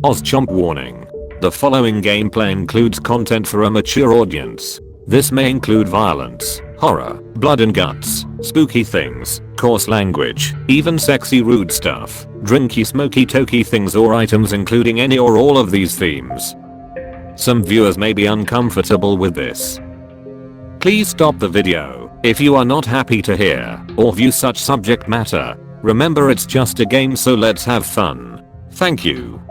OzChomp warning. The following gameplay includes content for a mature audience. This may include violence, horror, blood and guts, spooky things, coarse language, even sexy rude stuff, drinky smoky tokey things or items including any or all of these themes. Some viewers may be uncomfortable with this. Please stop the video if you are not happy to hear or view such subject matter. Remember, it's just a game, so let's have fun. Thank you.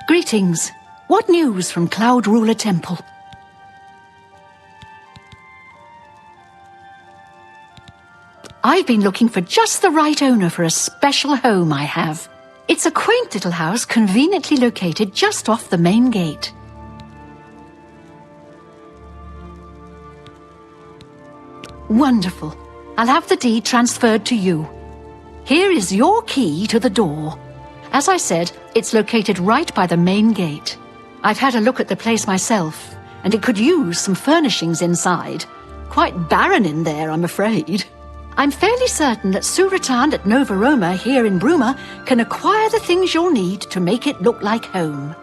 Greetings. What news from Cloud Ruler Temple? I've been looking for just the right owner for a special home I have. It's a quaint little house conveniently located just off the main gate. Wonderful. I'll have the deed transferred to you. Here is your key to the door. As I said, it's located right by the main gate. I've had a look at the place myself, and it could use some furnishings inside. Quite barren in there, I'm afraid. I'm fairly certain that Suratan at Nova Roma here in Bruma can acquire the things you'll need to make it look like home.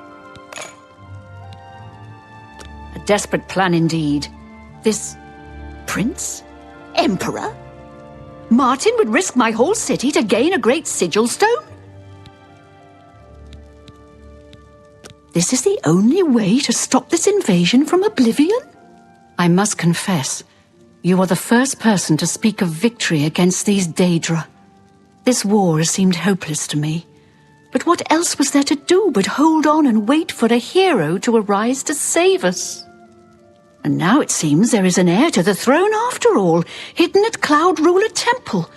A desperate plan indeed. This prince? Emperor? Martin would risk my whole city to gain a great sigil stone? This is the only way to stop this invasion from Oblivion? I must confess, you are the first person to speak of victory against these Daedra. This war has seemed hopeless to me. But what else was there to do but hold on and wait for a hero to arise to save us? And now it seems there is an heir to the throne after all, hidden at Cloud Ruler Temple.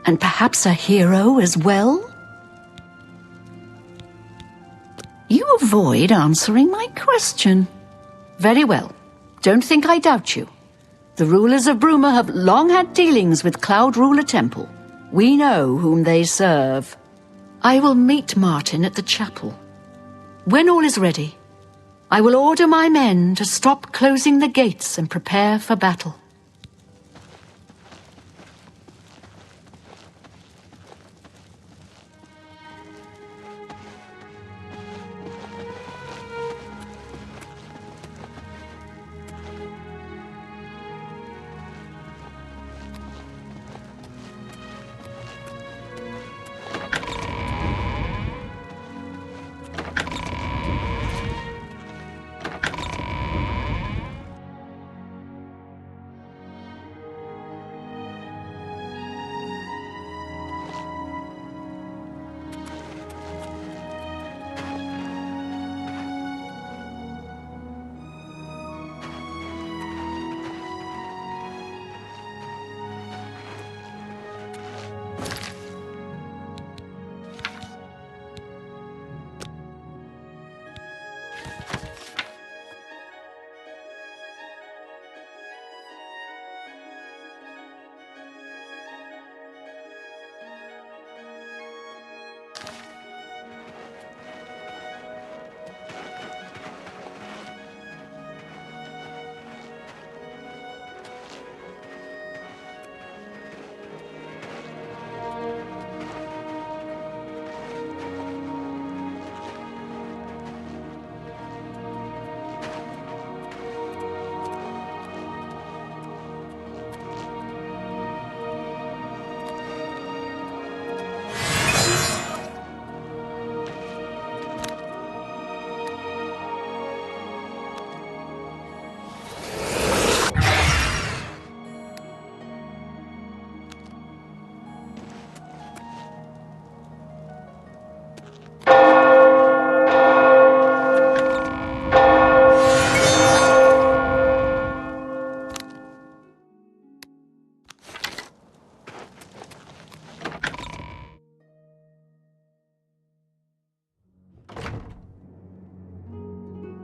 And perhaps a hero as well? You avoid answering my question. Very well. Don't think I doubt you. The rulers of Bruma have long had dealings with Cloud Ruler Temple. We know whom they serve. I will meet Martin at the chapel. When all is ready, I will order my men to stop closing the gates and prepare for battle.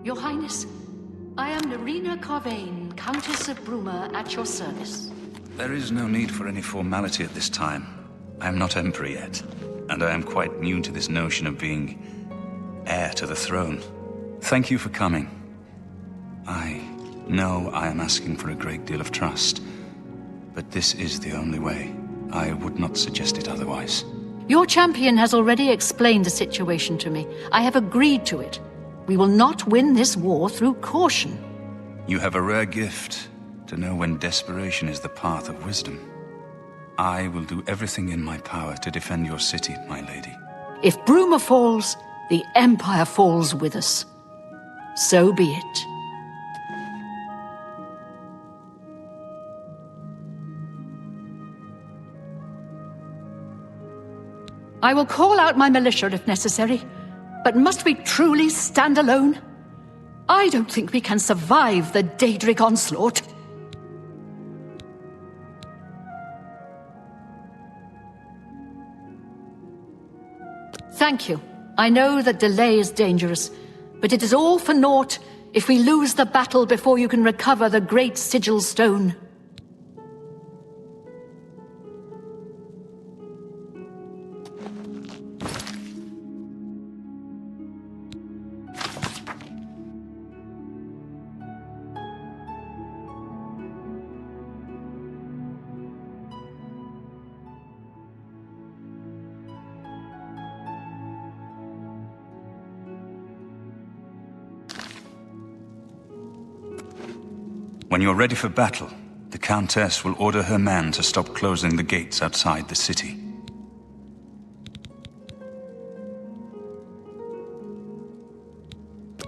Your Highness, I am Nerina Carvain, Countess of Bruma, at your service. There is no need for any formality at this time. I am not Emperor yet, and I am quite new to this notion of being heir to the throne. Thank you for coming. I know I am asking for a great deal of trust, but this is the only way. I would not suggest it otherwise. Your champion has already explained the situation to me. I have agreed to it. We will not win this war through caution. You have a rare gift to know when desperation is the path of wisdom. I will do everything in my power to defend your city, my lady. If Bruma falls, the Empire falls with us. So be it. I will call out my militia if necessary. But must we truly stand alone? I don't think we can survive the Daedric onslaught. Thank you. I know that delay is dangerous, but it is all for naught if we lose the battle before you can recover the great sigil stone. When you're ready for battle, the Countess will order her men to stop closing the gates outside the city.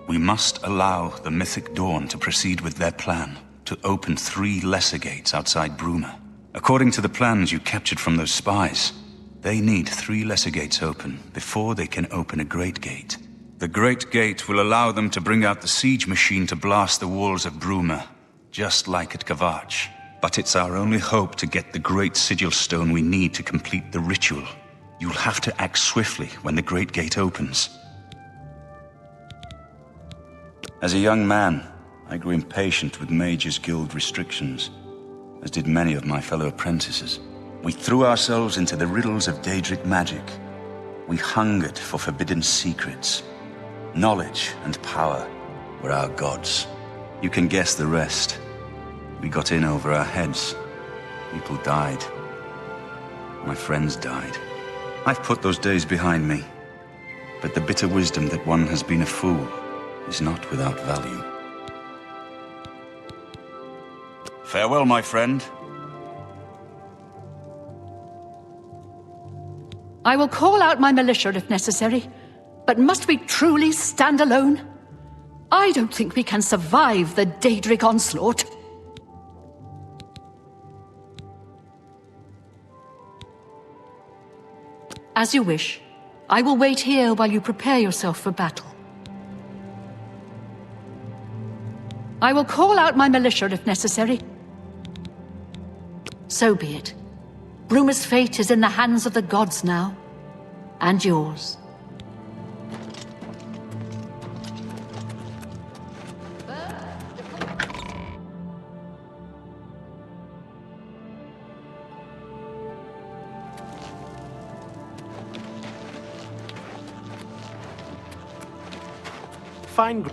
We must allow the Mythic Dawn to proceed with their plan to open 3 lesser gates outside Bruma. According to the plans you captured from those spies, they need 3 lesser gates open before they can open a Great Gate. The Great Gate will allow them to bring out the siege machine to blast the walls of Bruma, just like at Kavach. But it's our only hope to get the great sigil stone we need to complete the ritual. You'll have to act swiftly when the Great Gate opens. As a young man, I grew impatient with Mages Guild restrictions, as did many of my fellow apprentices. We threw ourselves into the riddles of Daedric magic. We hungered for forbidden secrets. Knowledge and power were our gods. You can guess the rest. We got in over our heads. People died. My friends died. I've put those days behind me. But the bitter wisdom that one has been a fool is not without value. Farewell, my friend. I will call out my militia if necessary, but must we truly stand alone? I don't think we can survive the Daedric onslaught. As you wish. I will wait here while you prepare yourself for battle. I will call out my militia if necessary. So be it. Bruma's fate is in the hands of the gods now, and yours. Fine.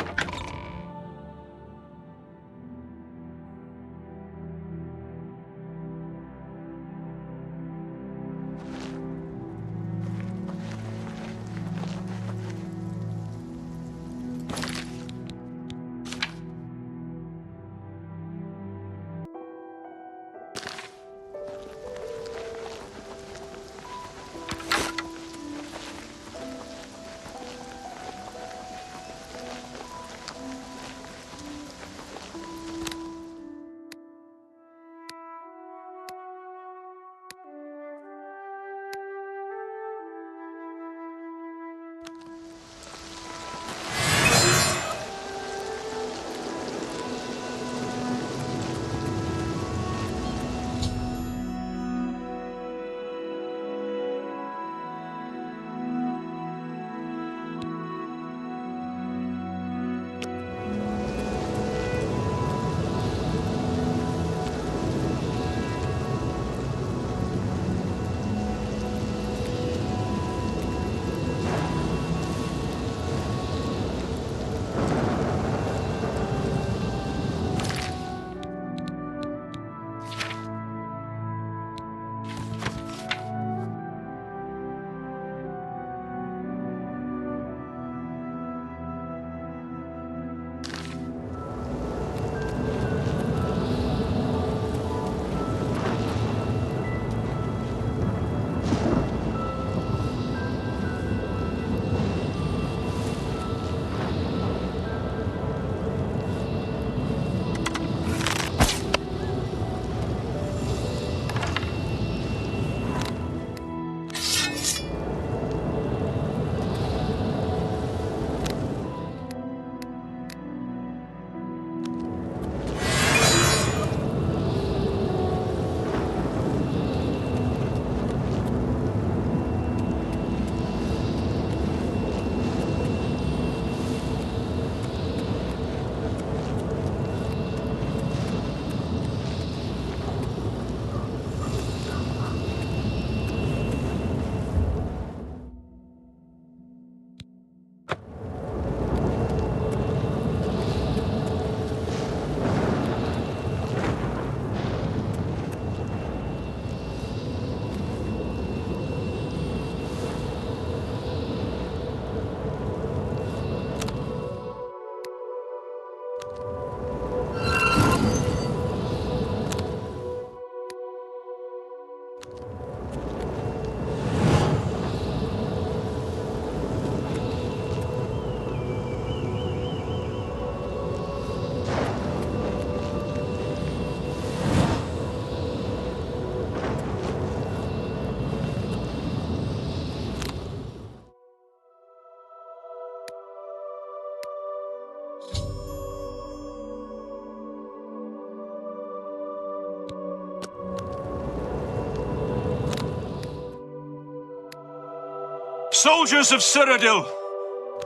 Soldiers of Cyrodiil,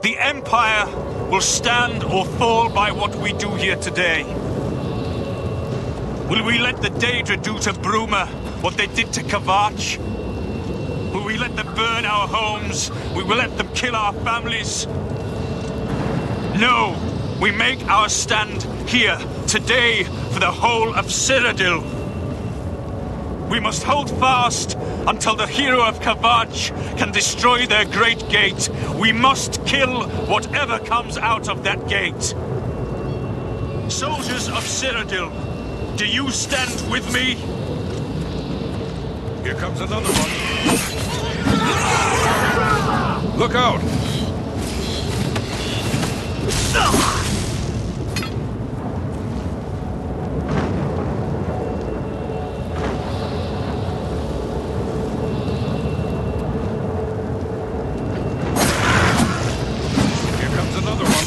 the Empire will stand or fall by what we do here today. Will we let the Daedra do to Bruma what they did to Kavach? Will we let them burn our homes? We will let them kill our families? No, we make our stand here, today, for the whole of Cyrodiil. We must hold fast until the hero of Kavach can destroy their great gate. We must kill whatever comes out of that gate. Soldiers of Cyrodiil, do you stand with me? Here comes another one. Look out! Here comes another one.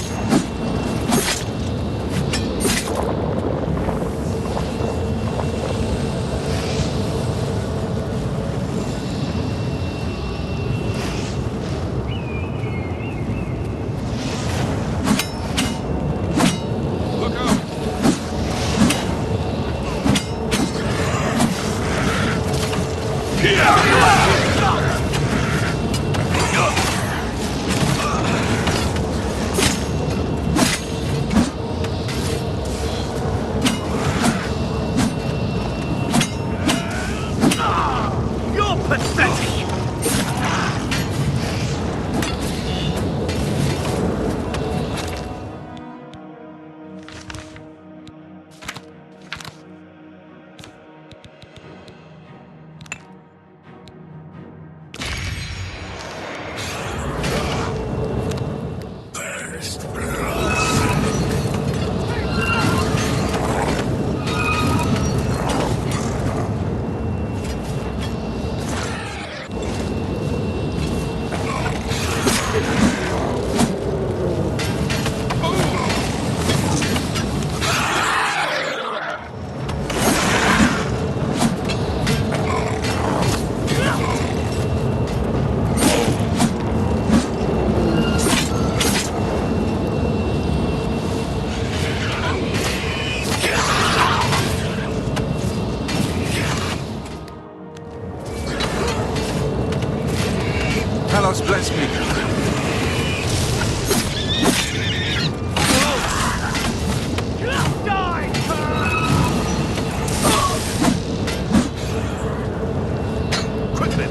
Look out! You're pathetic! Talos bless me. Quickly!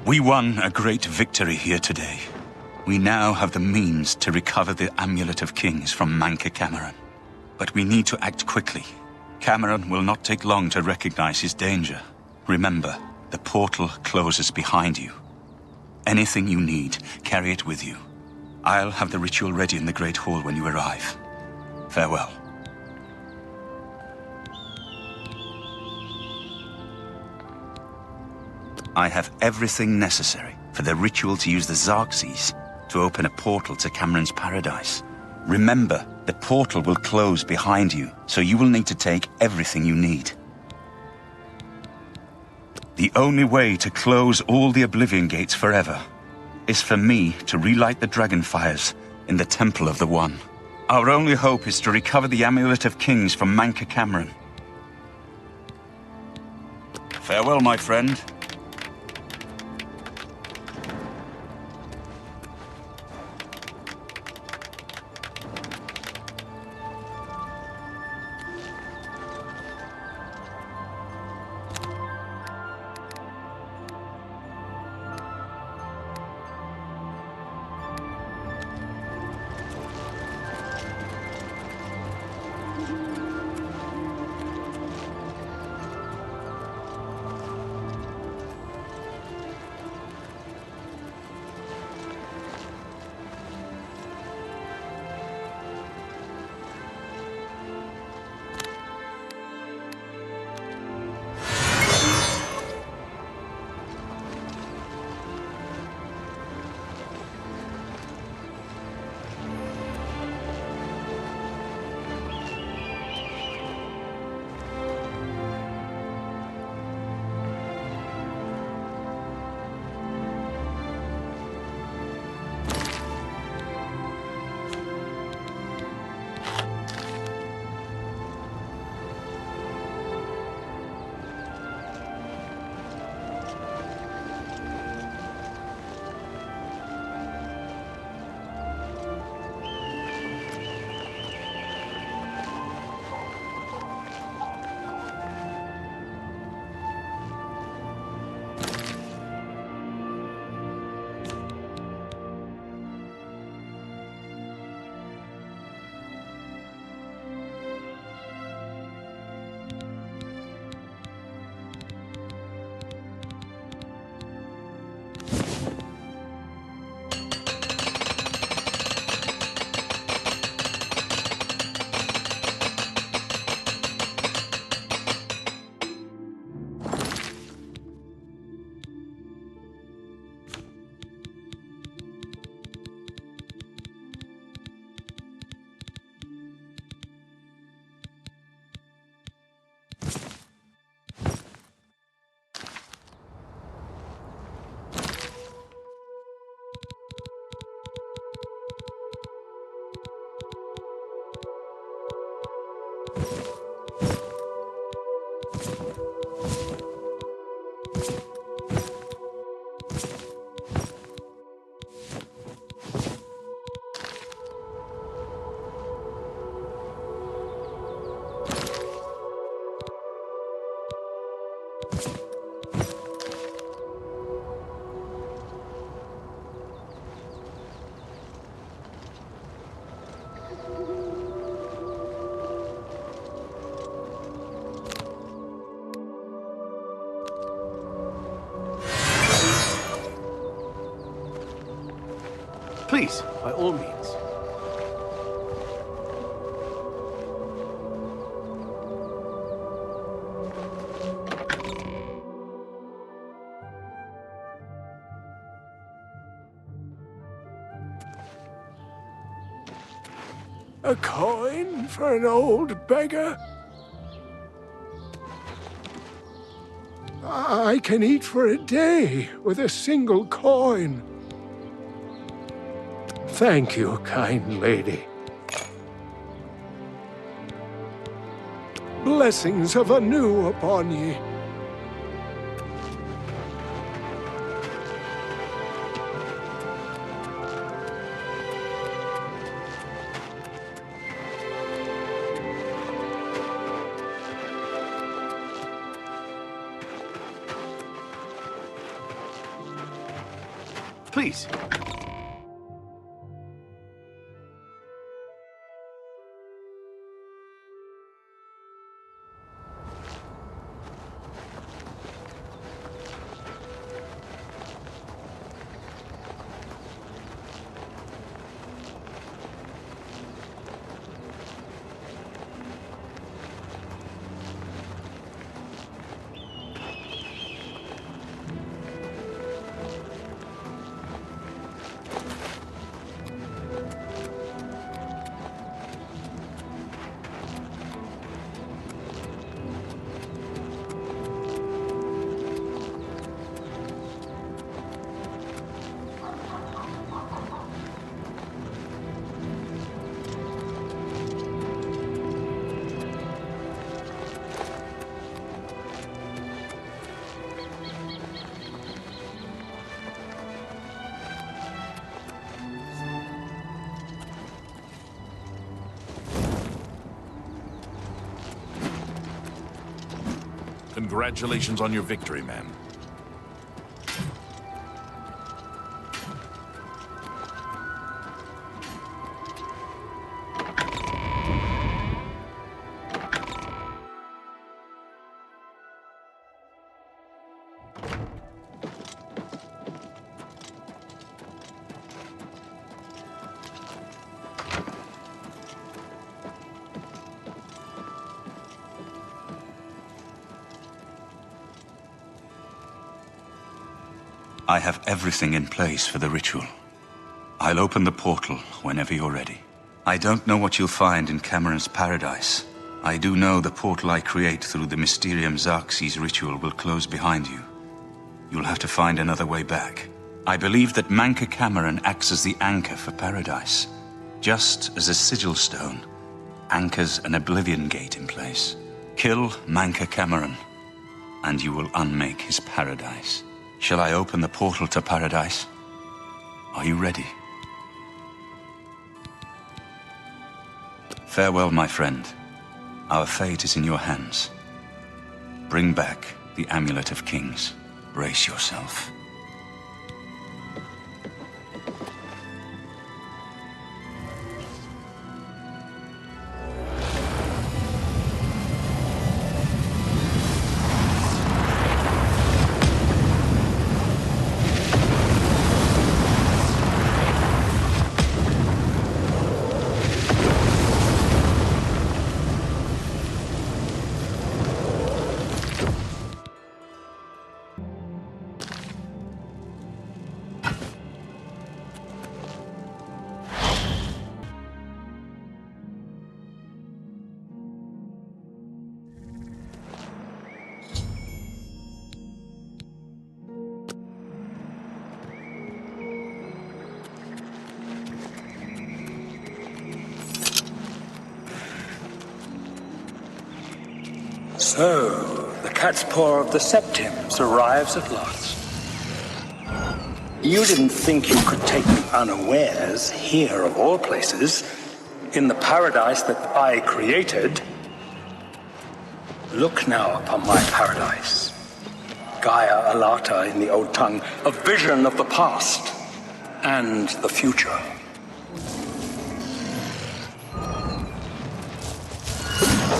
We won a great victory here today. We now have the means to recover the Amulet of Kings from Manca Cameron. But we need to act quickly. Cameron will not take long to recognize his danger. Remember, the portal closes behind you. Anything you need, carry it with you. I'll have the ritual ready in the Great Hall when you arrive. Farewell. I have everything necessary for the ritual to use the Xarxes to open a portal to Cameron's paradise. Remember, the portal will close behind you, so you will need to take everything you need. The only way to close all the Oblivion Gates forever is for me to relight the dragon fires in the Temple of the One. Our only hope is to recover the Amulet of Kings from Manca Cameron. Farewell, my friend. Please, by all means. A coin for an old beggar? I can eat for a day with a single coin. Thank you, kind lady. Blessings of Anu upon ye. Please. Congratulations on your victory, man. I have everything in place for the ritual. I'll open the portal whenever you're ready. I don't know what you'll find in Cameron's paradise. I do know the portal I create through the Mysterium Xerxes ritual will close behind you. You'll have to find another way back. I believe that Manca Cameron acts as the anchor for paradise, just as a sigil stone anchors an Oblivion gate in place. Kill Manca Cameron, and you will unmake his paradise. Shall I open the portal to paradise? Are you ready? Farewell, my friend. Our fate is in your hands. Bring back the Amulet of Kings. Brace yourself. So, the cat's paw of the Septims arrives at last. You didn't think you could take me unawares here, of all places, in the paradise that I created. Look now upon my paradise. Gaia Alata in the old tongue, a vision of the past and the future.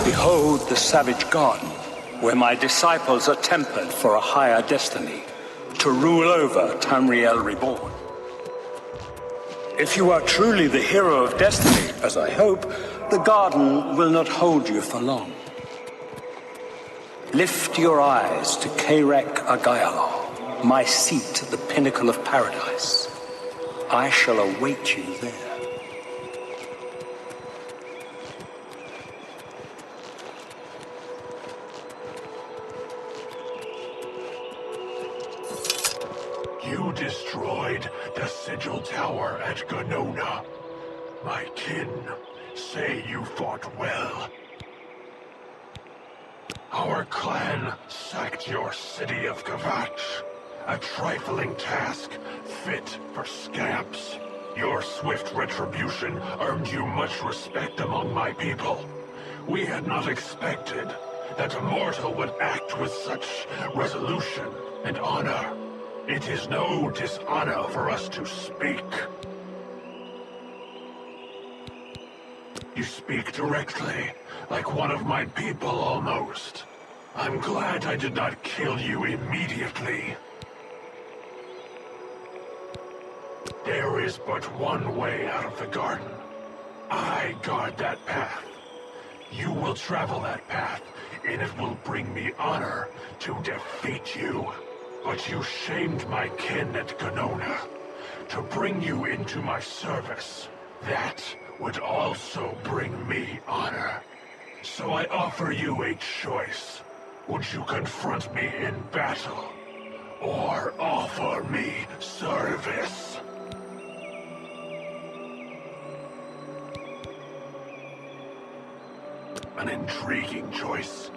Behold the savage garden, where my disciples are tempered for a higher destiny, to rule over Tamriel Reborn. If you are truly the hero of destiny, as I hope, the garden will not hold you for long. Lift your eyes to Kairek Agayala, my seat at the pinnacle of paradise. I shall await you there. You destroyed the Sigil Tower at Ganona. My kin say you fought well. Our clan sacked your city of Kvatch, a trifling task fit for scamps. Your swift retribution earned you much respect among my people. We had not expected that a mortal would act with such resolution and honor. It is no dishonor for us to speak. You speak directly, like one of my people almost. I'm glad I did not kill you immediately. There is but one way out of the garden. I guard that path. You will travel that path, and it will bring me honor to defeat you. But you shamed my kin at Ganona. To bring you into my service, that would also bring me honor. So I offer you a choice. Would you confront me in battle, or offer me service? An intriguing choice.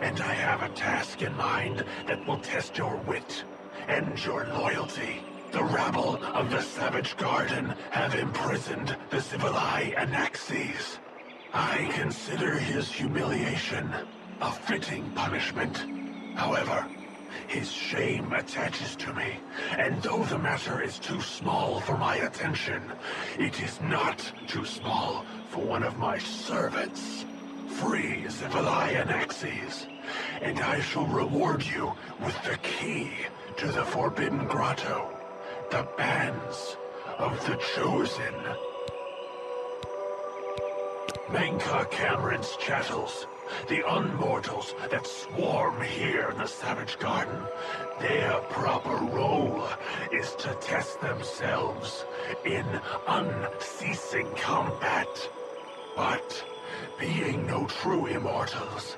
And I have a task in mind that will test your wit and your loyalty. The rabble of the Savage Garden have imprisoned the Civilai Anaxes. I consider his humiliation a fitting punishment. However, his shame attaches to me, and though the matter is too small for my attention, it is not too small for one of my servants. Free Civilai Anaxes, and I shall reward you with the key to the Forbidden Grotto, the bands of the Chosen. Menka Cameron's chattels, the unmortals that swarm here in the Savage Garden, their proper role is to test themselves in unceasing combat. But being no true immortals,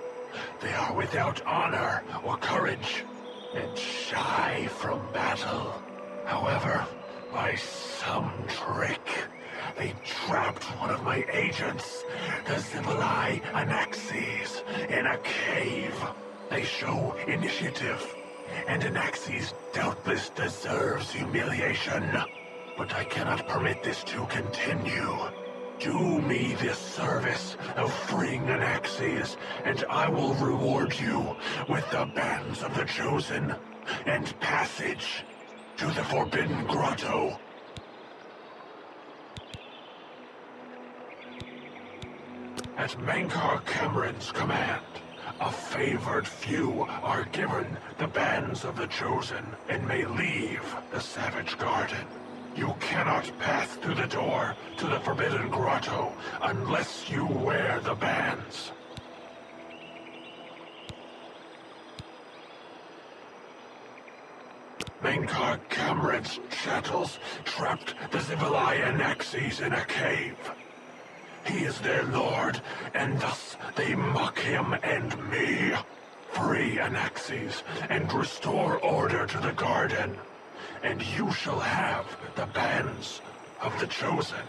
they are without honor or courage, and shy from battle. However, by some trick, they trapped one of my agents, the Civilai Anaxes, in a cave. They show initiative, and Anaxes doubtless deserves humiliation. But I cannot permit this to continue. Do me this service of freeing Anaxes, and I will reward you with the bands of the Chosen and passage to the Forbidden Grotto. At Mankar Cameron's command, a favored few are given the bands of the Chosen and may leave the Savage Garden. You cannot pass through the door to the Forbidden Grotto unless you wear the bands. Mankar Cameron's chattels trapped the Civilai Anaxes in a cave. He is their lord, and thus they mock him and me. Free Anaxes and restore order to the garden, and you shall have the bands of the Chosen.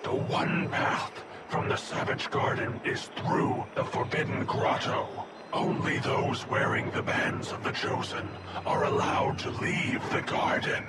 The one path from the Savage Garden is through the Forbidden Grotto. Only those wearing the bands of the Chosen are allowed to leave the garden.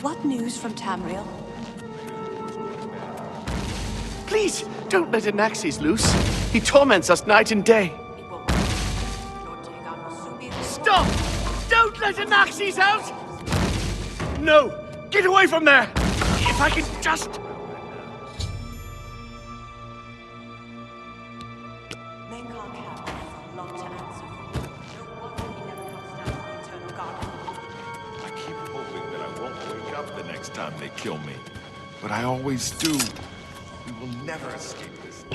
What news from Tamriel? Please, don't let Anaxes loose. He torments us night and day. Stop! Don't let Anaxes out! No! Get away from there! If I can just... Time they kill me. But I always do. We will never escape this.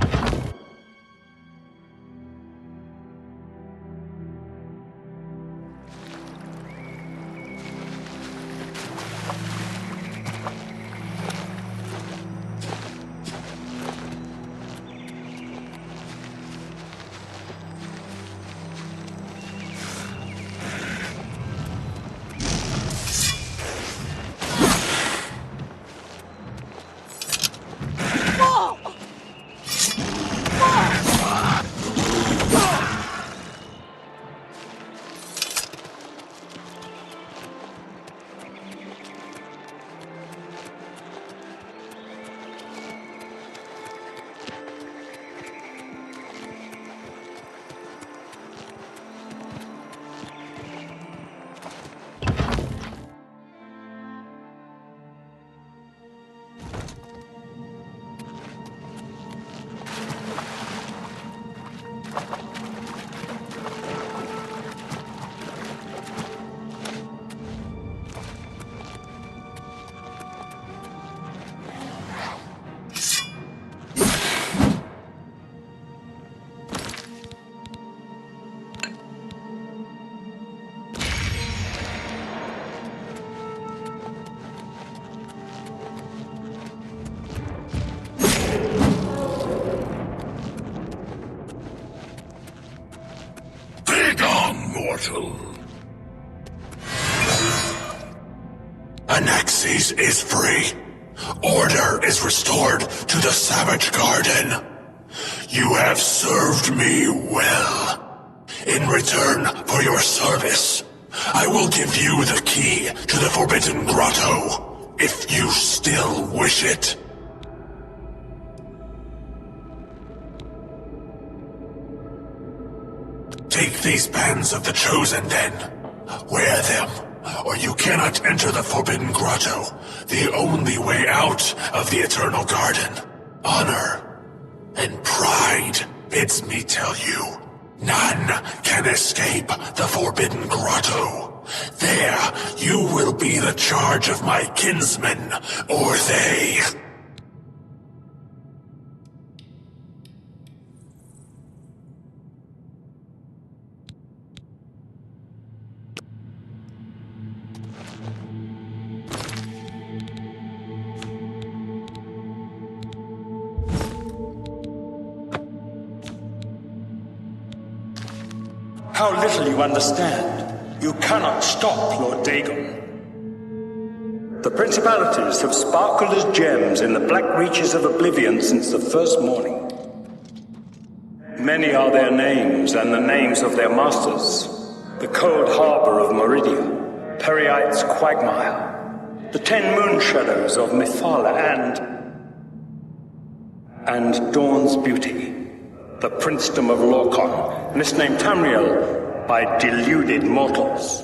Mortal. Anaxes is free. Order is restored to the Savage Garden. You have served me well. In return for your service, I will give you the key to the Forbidden Grotto, if you still wish it. Take these bands of the Chosen, then. Wear them, or you cannot enter the Forbidden Grotto, the only way out of the Eternal Garden. Honor and pride bids me tell you, none can escape the Forbidden Grotto. There, you will be the charge of my kinsmen, or they. How little you understand. You cannot stop Lord Dagon. The principalities have sparkled as gems in the black reaches of Oblivion since the first morning. Many are their names and the names of their masters. The cold harbor of Meridia, Periite's quagmire, the 10 moon shadows of Mephala and Dawn's beauty. The princedom of Lorcan, misnamed Tamriel by deluded mortals.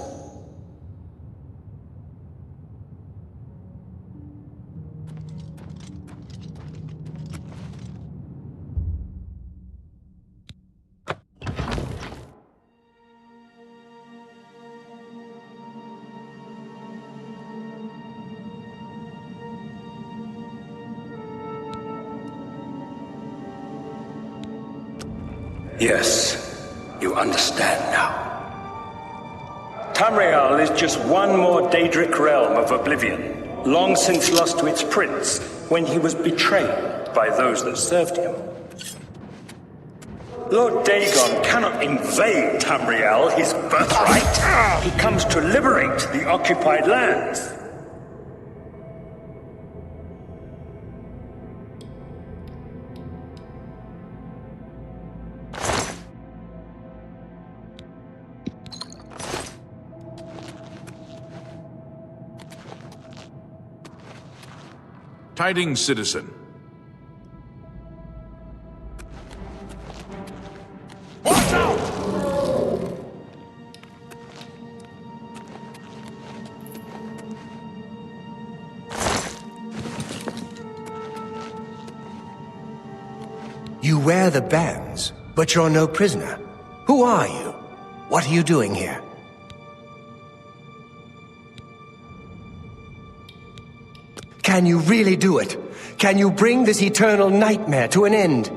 Yes, you understand now. Tamriel is just one more Daedric realm of Oblivion, long since lost to its prince when he was betrayed by those that served him. Lord Dagon cannot invade Tamriel, his birthright. He comes to liberate the occupied lands. Tidings, citizen. Watch out! You wear the bands, but you're no prisoner. Who are you? What are you doing here? Can you really do it? Can you bring this eternal nightmare to an end?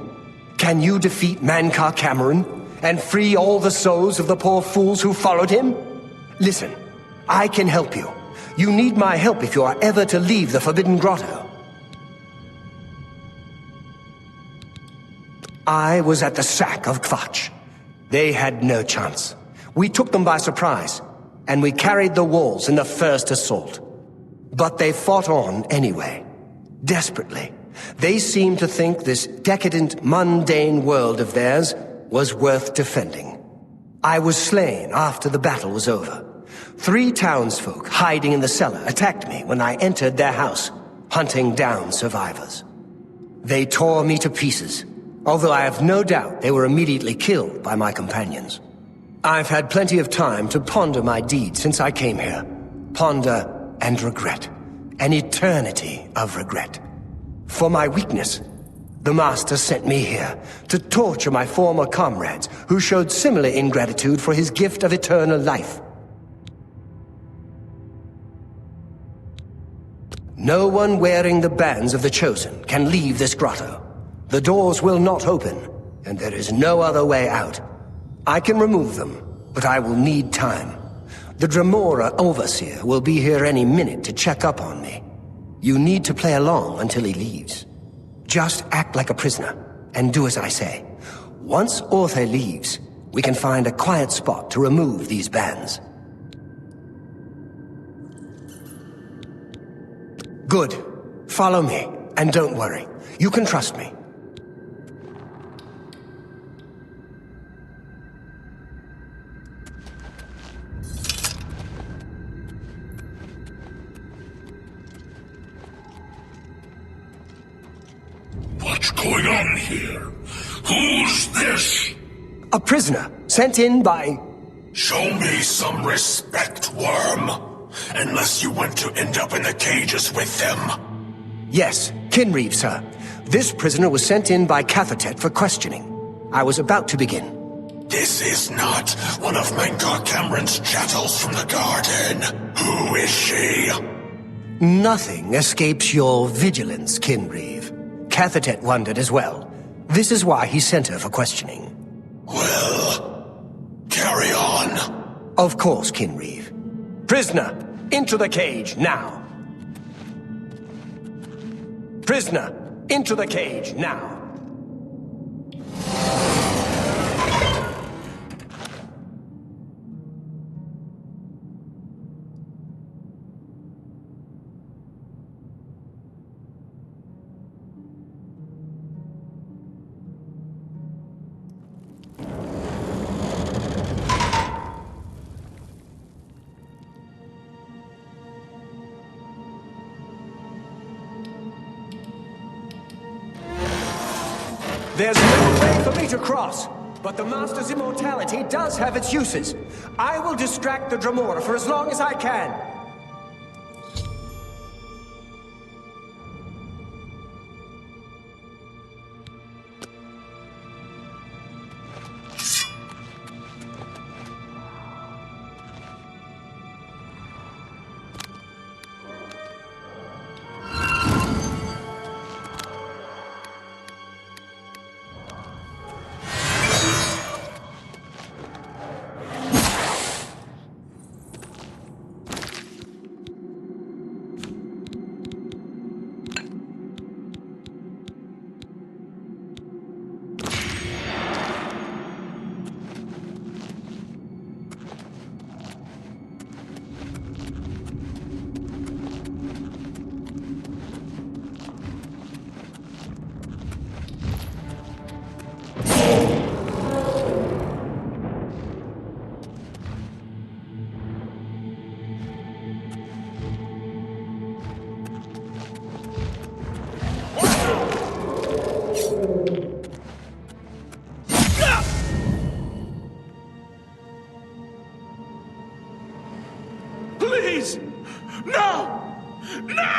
Can you defeat Mankar Cameron and free all the souls of the poor fools who followed him? Listen, I can help you. You need my help if you are ever to leave the Forbidden Grotto. I was at the sack of Kvatch. They had no chance. We took them by surprise, and we carried the walls in the first assault. But they fought on anyway, desperately. They seemed to think this decadent, mundane world of theirs was worth defending. I was slain after the battle was over. 3 townsfolk hiding in the cellar attacked me when I entered their house, hunting down survivors. They tore me to pieces, although I have no doubt they were immediately killed by my companions. I've had plenty of time to ponder my deeds since I came here. Ponder and regret. An eternity of regret. For my weakness, the Master sent me here to torture my former comrades who showed similar ingratitude for his gift of eternal life. No one wearing the bands of the Chosen can leave this grotto. The doors will not open, and there is no other way out. I can remove them, but I will need time. The Dremora Overseer will be here any minute to check up on me. You need to play along until he leaves. Just act like a prisoner, and do as I say. Once Orthe leaves, we can find a quiet spot to remove these bands. Good. Follow me, and don't worry. You can trust me. What's going on here? Who's this? A prisoner, sent in by... Show me some respect, worm. Unless you want to end up in the cages with them. Yes, Kinreeve, sir. This prisoner was sent in by Cathertet for questioning. I was about to begin. This is not one of Mankar Cameron's chattels from the garden. Who is she? Nothing escapes your vigilance, Kinreeve. Cathertet wondered as well. This is why he sent her for questioning. Well, carry on. Of course, Kinreeve. Prisoner, into the cage, now. Prisoner, into the cage, now. There's no way for me to cross, but the Master's immortality does have its uses. I will distract the Dremora for as long as I can. Please! No! No!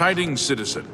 Tidings, citizen.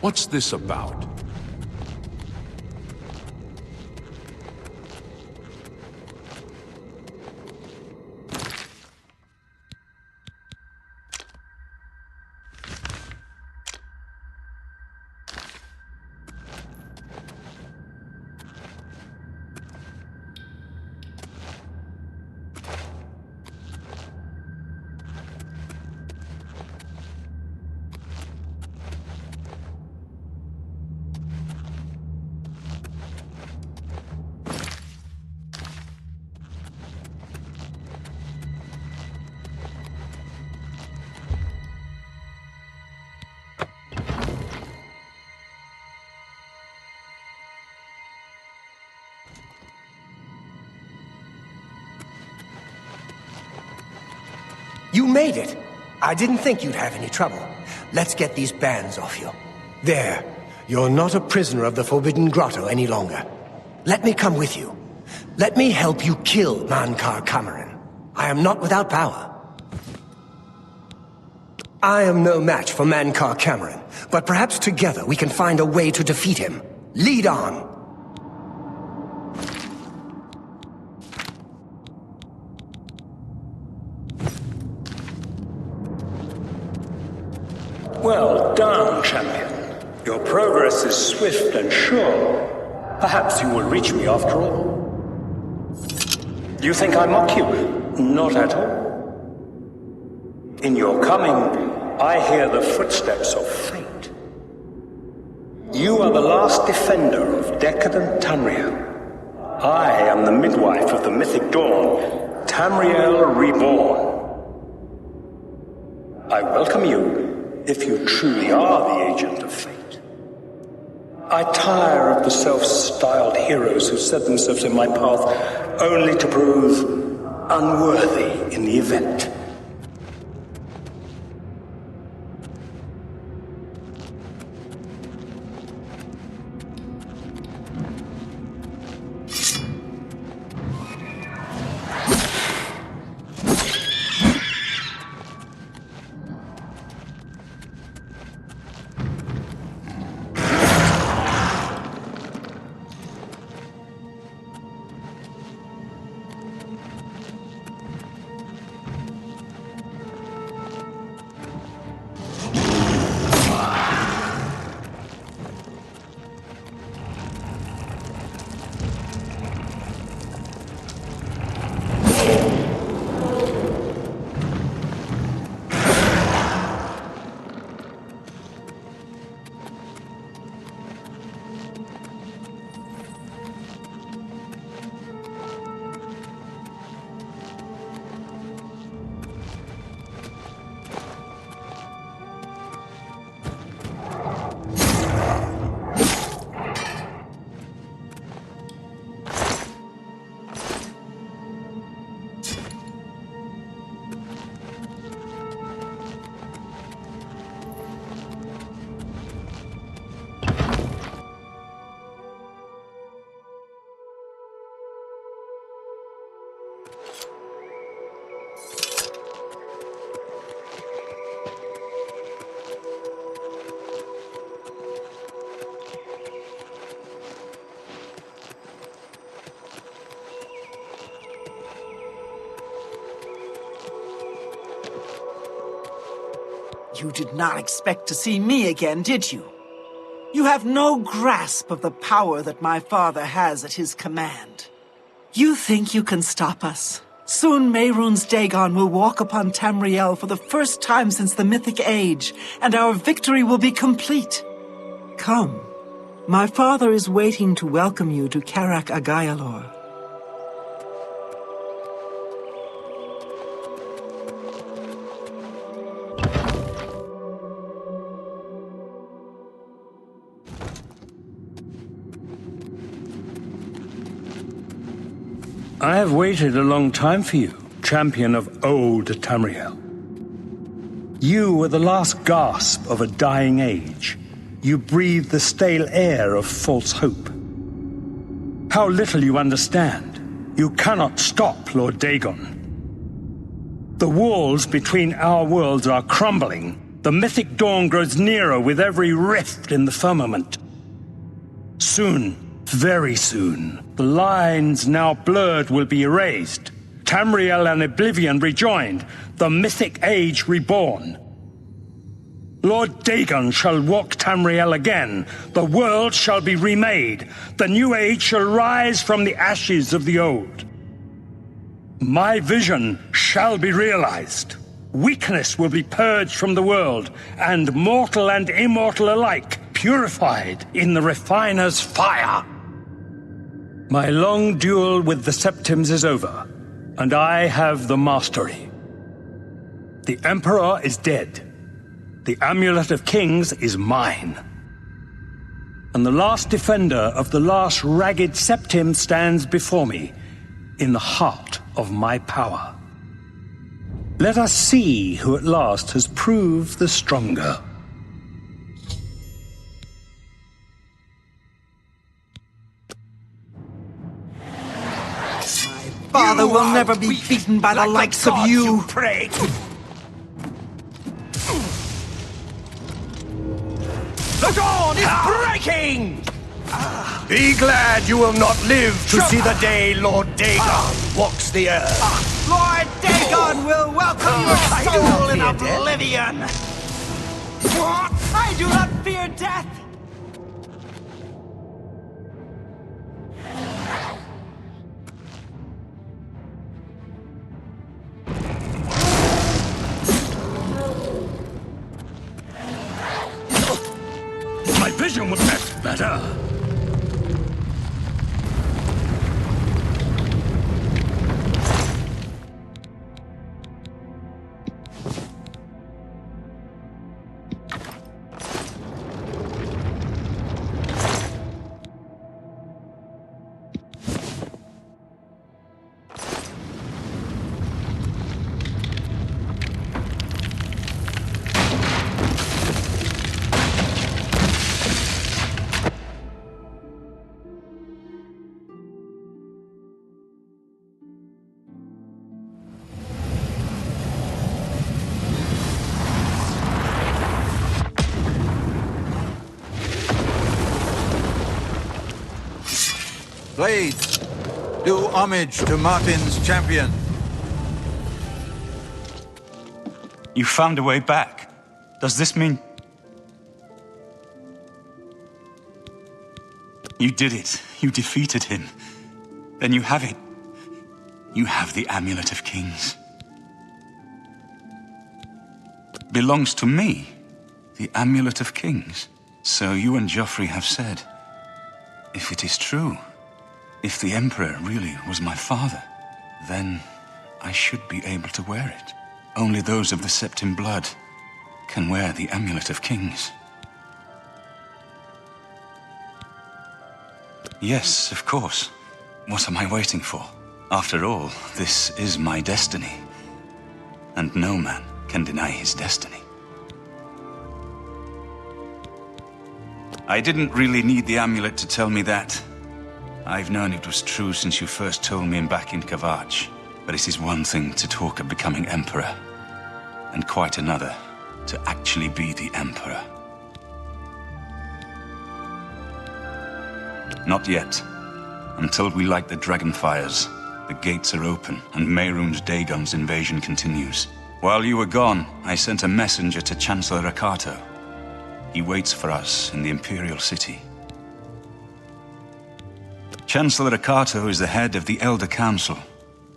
What's this about? You made it! I didn't think you'd have any trouble. Let's get these bands off you. There. You're not a prisoner of the Forbidden Grotto any longer. Let me come with you. Let me help you kill Mankar Cameron. I am not without power. I am no match for Mankar Cameron, but perhaps together we can find a way to defeat him. Lead on! Well done, champion. Your progress is swift and sure. Perhaps you will reach me after all. You think I mock you? Not at all. In your coming, I hear the footsteps of fate. You are the last defender of decadent Tamriel. I am the midwife of the mythic dawn, Tamriel Reborn. I welcome you, if you truly are the agent of fate. I tire of the self-styled heroes who set themselves in my path only to prove unworthy in the event. You did not expect to see me again, did you? You have no grasp of the power that my father has at his command. You think you can stop us? Soon Mehrunes Dagon will walk upon Tamriel for the first time since the Mythic Age, and our victory will be complete. Come. My father is waiting to welcome you to Karak Agayalor. I have waited a long time for you, champion of old Tamriel. You were the last gasp of a dying age. You breathed the stale air of false hope. How little you understand. You cannot stop Lord Dagon. The walls between our worlds are crumbling. The mythic dawn grows nearer with every rift in the firmament. Soon, very soon, the lines now blurred will be erased. Tamriel and Oblivion rejoined, the Mythic Age reborn. Lord Dagon shall walk Tamriel again. The world shall be remade. The new age shall rise from the ashes of the old. My vision shall be realized. Weakness will be purged from the world, and mortal and immortal alike purified in the refiner's fire. My long duel with the Septims is over, and I have the mastery. The Emperor is dead. The Amulet of Kings is mine. And the last defender of the last ragged Septim stands before me, in the heart of my power. Let us see who at last has proved the stronger. Father will never be beaten by the likes of you. Pray. The dawn is breaking! Be glad you will not live to see the day Lord Dagon walks the earth. Lord Dagon will welcome your soul in Oblivion! I do not fear death! My vision was better. Blades, do homage to Martin's champion. You found a way back. Does this mean... You did it. You defeated him. Then you have it. You have the Amulet of Kings. Belongs to me. The Amulet of Kings. So you and Joffrey have said. If it is true, if the Emperor really was my father, then I should be able to wear it. Only those of the Septim blood can wear the Amulet of Kings. Yes, of course. What am I waiting for? After all, this is my destiny. And no man can deny his destiny. I didn't really need the amulet to tell me that. I've known it was true since you first told me back in Kavach. But it is one thing to talk of becoming Emperor, and quite another to actually be the Emperor. Not yet. Until we light the Dragonfires, the gates are open, and Mehrunes Dagon's invasion continues. While you were gone, I sent a messenger to Chancellor Rakato. He waits for us in the Imperial City. Chancellor Akato is the head of the Elder Council.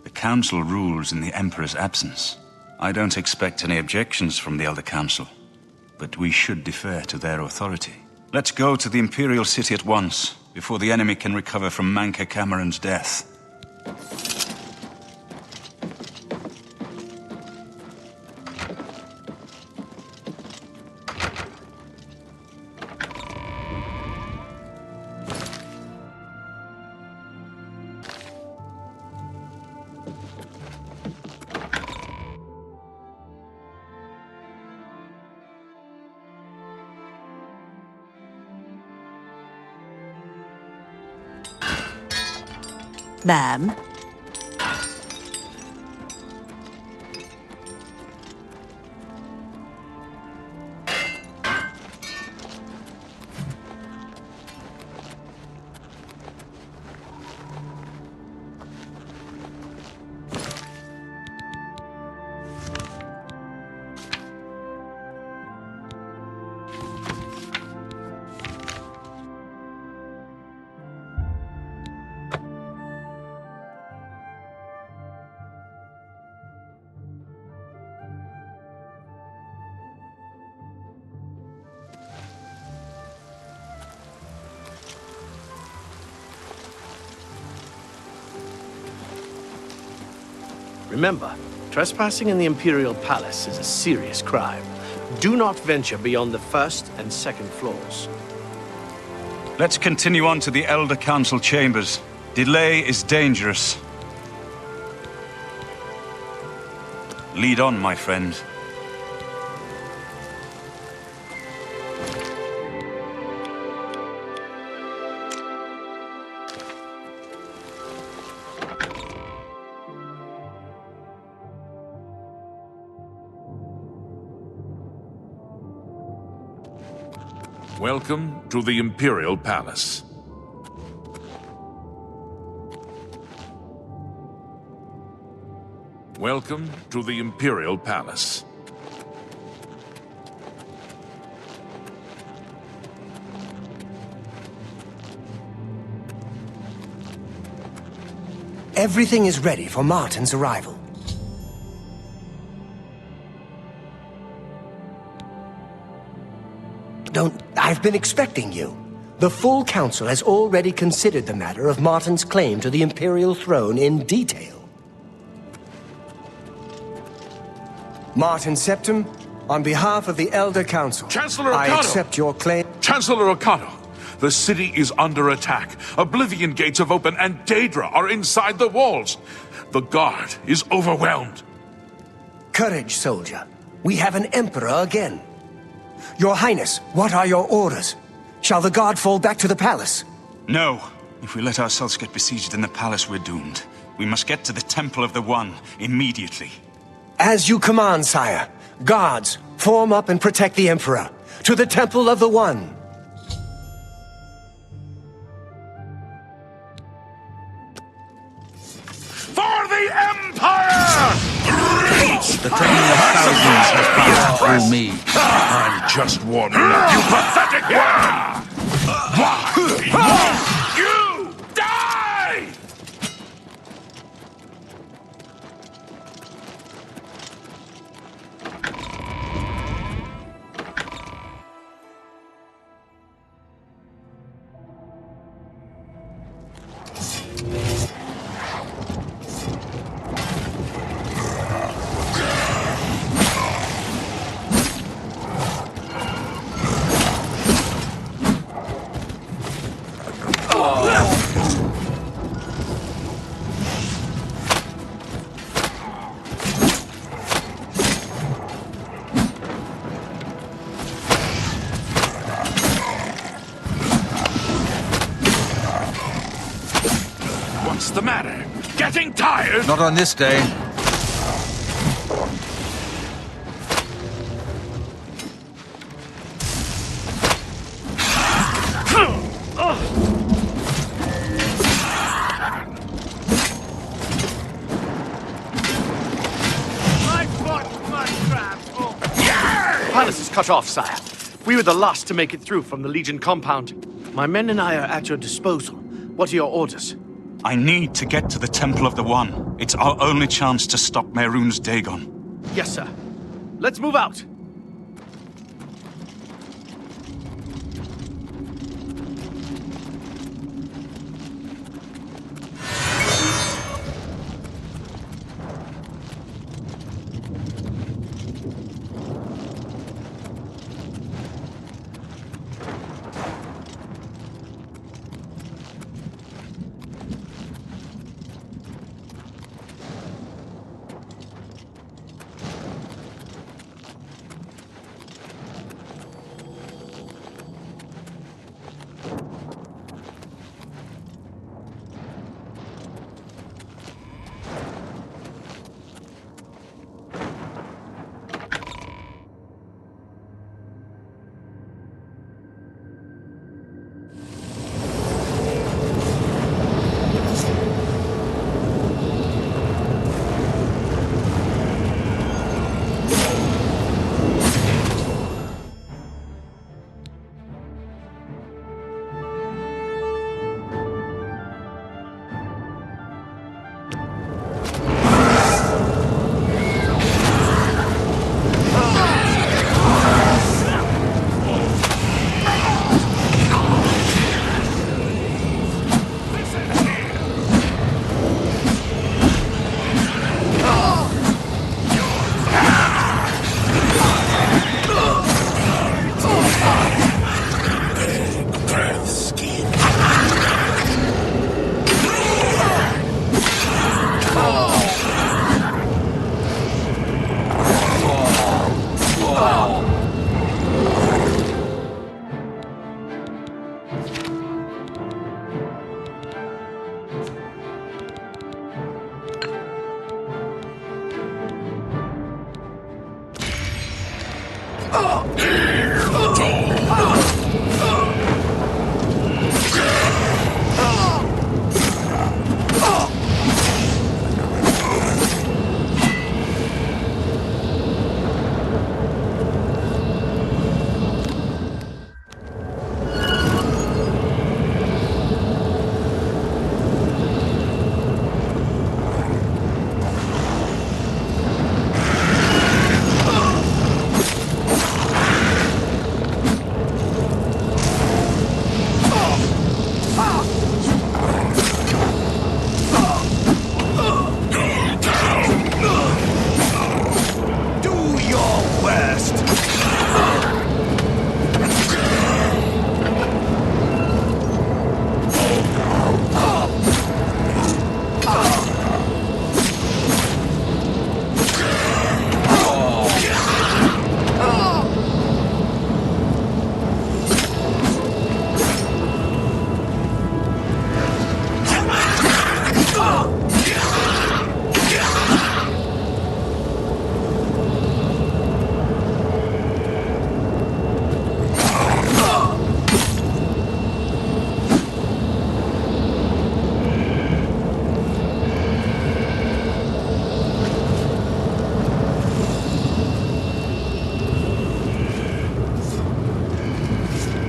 The Council rules in the Emperor's absence. I don't expect any objections from the Elder Council, but we should defer to their authority. Let's go to the Imperial City at once, before the enemy can recover from Manka Cameron's death. Ma'am? Remember, trespassing in the Imperial Palace is a serious crime. Do not venture beyond the first and second floors. Let's continue on to the Elder Council chambers. Delay is dangerous. Lead on, my friend. Welcome to the Imperial Palace. Welcome to the Imperial Palace. Everything is ready for Martin's arrival. I've been expecting you. The full council has already considered the matter of Martin's claim to the Imperial throne in detail. Martin Septim, on behalf of the Elder Council, Chancellor Akato! I accept your claim. Chancellor Akato, the city is under attack. Oblivion gates have opened and Daedra are inside the walls. The guard is overwhelmed. Courage, soldier. We have an emperor again. Your Highness, what are your orders? Shall the guard fall back to the palace? No. If we let ourselves get besieged in the palace, we're doomed. We must get to the Temple of the One immediately. As you command, sire. Guards, form up and protect the Emperor. To the Temple of the One. For the Empire! The training of thousands has passed through me. I'm just warming up. You pathetic worm! Why? You die! What's the matter? Getting tired? Not on this day. Palace is cut off, sire. We were the last to make it through from the Legion compound. My men and I are at your disposal. What are your orders? I need to get to the Temple of the One. It's our only chance to stop Mehrunes Dagon. Yes, sir. Let's move out!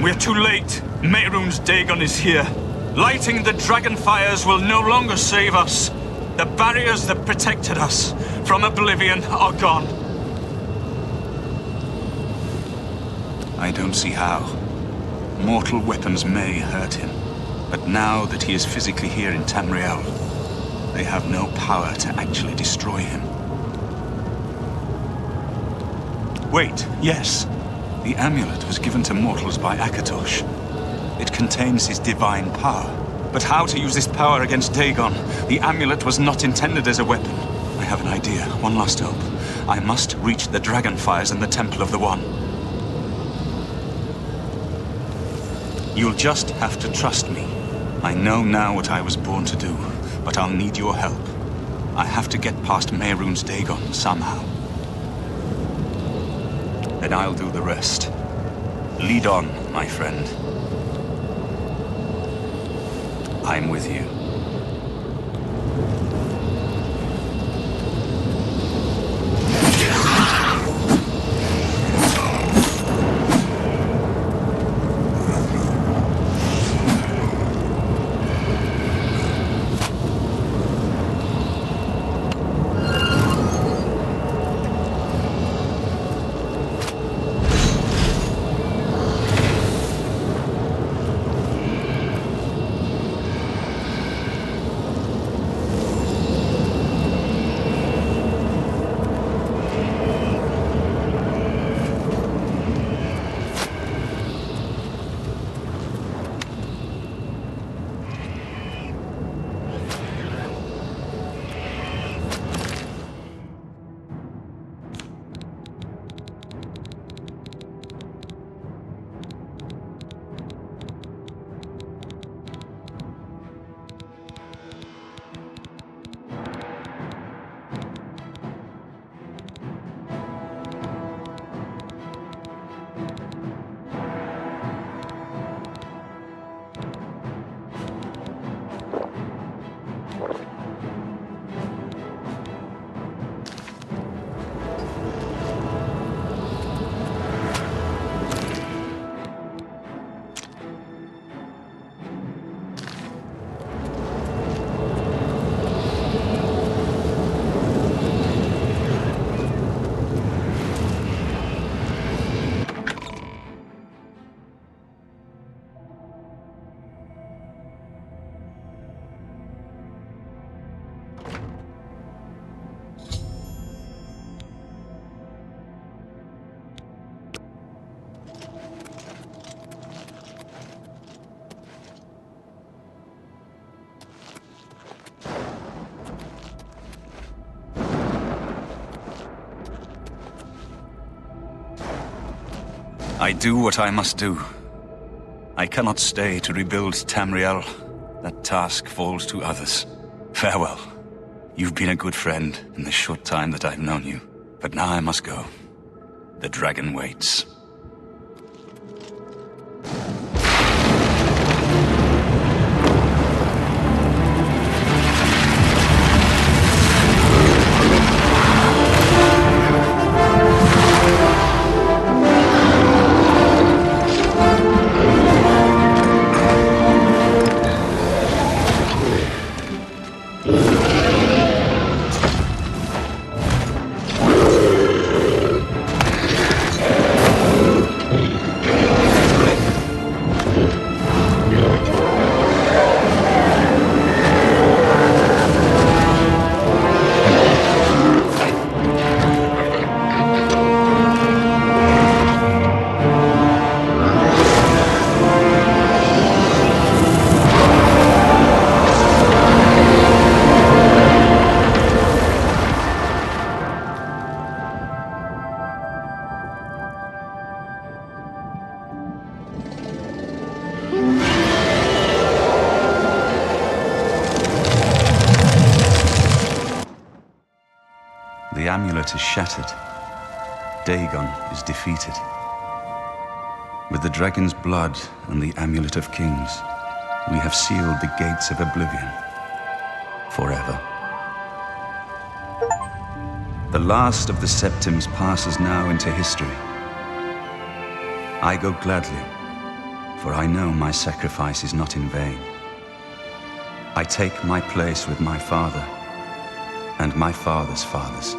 We're too late. Mehrunes Dagon is here. Lighting the dragon fires will no longer save us. The barriers that protected us from Oblivion are gone. I don't see how. Mortal weapons may hurt him, but now that he is physically here in Tamriel, they have no power to actually destroy him. Wait, yes. The amulet was given to mortals by Akatosh. It contains his divine power. But how to use this power against Dagon? The amulet was not intended as a weapon. I have an idea. One last hope. I must reach the dragon fires in the Temple of the One. You'll just have to trust me. I know now what I was born to do, but I'll need your help. I have to get past Mehrunes Dagon somehow. Then I'll do the rest. Lead on, my friend. I'm with you. I do what I must do. I cannot stay to rebuild Tamriel. That task falls to others. Farewell. You've been a good friend in the short time that I've known you. But now I must go. The dragon waits. The amulet is shattered. Dagon is defeated. With the dragon's blood and the amulet of kings, we have sealed the gates of Oblivion forever. The last of the Septims passes now into history. I go gladly, for I know my sacrifice is not in vain. I take my place with my father and my father's fathers.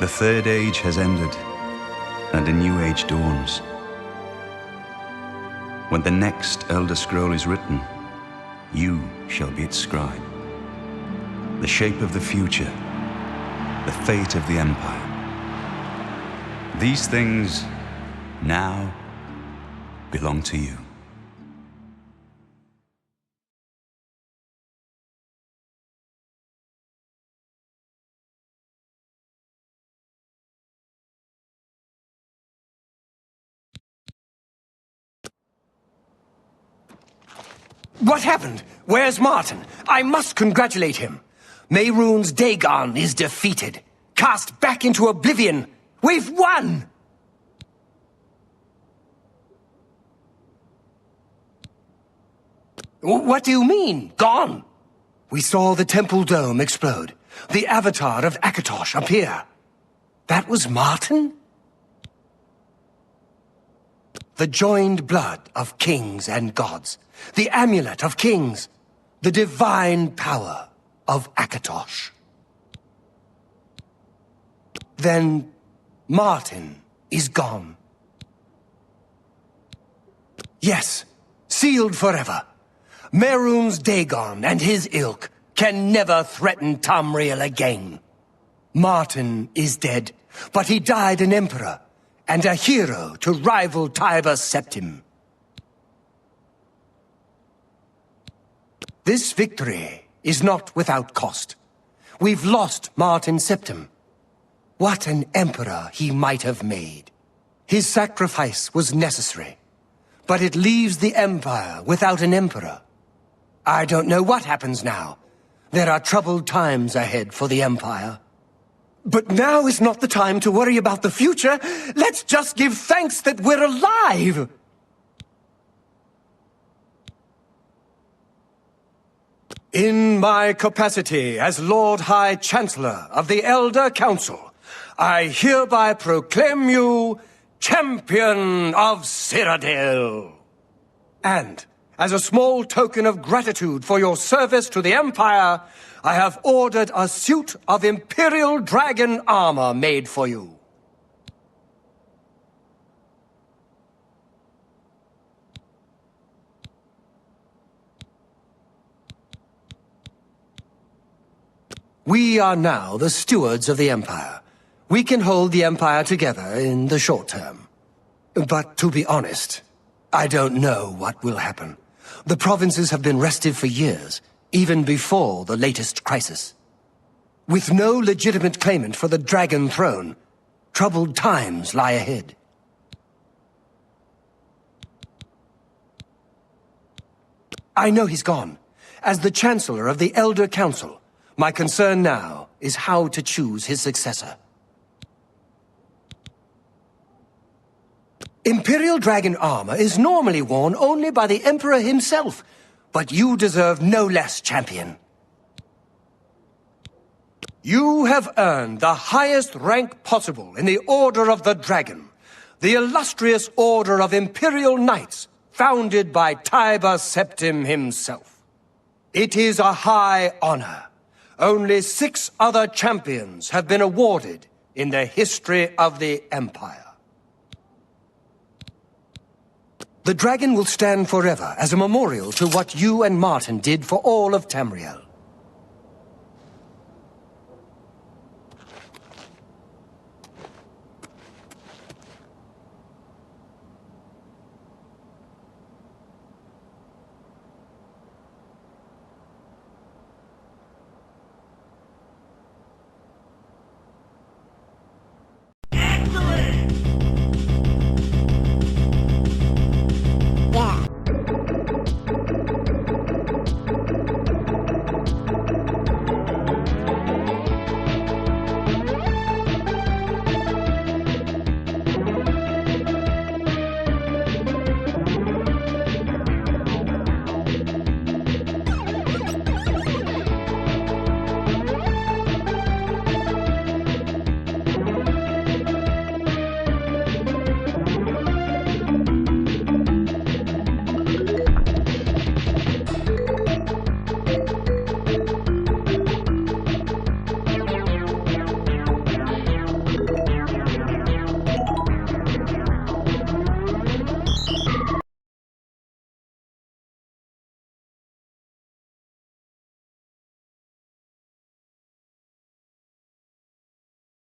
The Third Age has ended, and a new age dawns. When the next Elder Scroll is written, you shall be its scribe. The shape of the future, the fate of the Empire. These things now belong to you. What happened? Where's Martin? I must congratulate him. Mehrunes Dagon is defeated. Cast back into Oblivion. We've won! What do you mean, gone? We saw the temple dome explode. The avatar of Akatosh appear. That was Martin? The joined blood of kings and gods. The amulet of kings. The divine power of Akatosh. Then Martin is gone. Yes, sealed forever. Mehrunes Dagon and his ilk can never threaten Tamriel again. Martin is dead, but he died an emperor and a hero to rival Tiber Septim. This victory is not without cost. We've lost Martin Septim. What an emperor he might have made. His sacrifice was necessary, but it leaves the Empire without an emperor. I don't know what happens now. There are troubled times ahead for the Empire. But now is not the time to worry about the future. Let's just give thanks that we're alive! In my capacity as Lord High Chancellor of the Elder Council, I hereby proclaim you Champion of Cyrodiil. And, as a small token of gratitude for your service to the Empire, I have ordered a suit of Imperial Dragon armor made for you. We are now the stewards of the Empire. We can hold the Empire together in the short term. But to be honest, I don't know what will happen. The provinces have been restive for years, even before the latest crisis. With no legitimate claimant for the Dragon Throne, Troubled times lie ahead. I know he's gone. As the Chancellor of the Elder Council, my concern now is how to choose his successor. Imperial Dragon armor is normally worn only by the Emperor himself, but you deserve no less, champion. You have earned the highest rank possible in the Order of the Dragon, the illustrious Order of Imperial Knights, founded by Tiber Septim himself. It is a high honor. Only 6 other champions have been awarded in the history of the Empire. The dragon will stand forever as a memorial to what you and Martin did for all of Tamriel.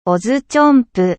OzChomp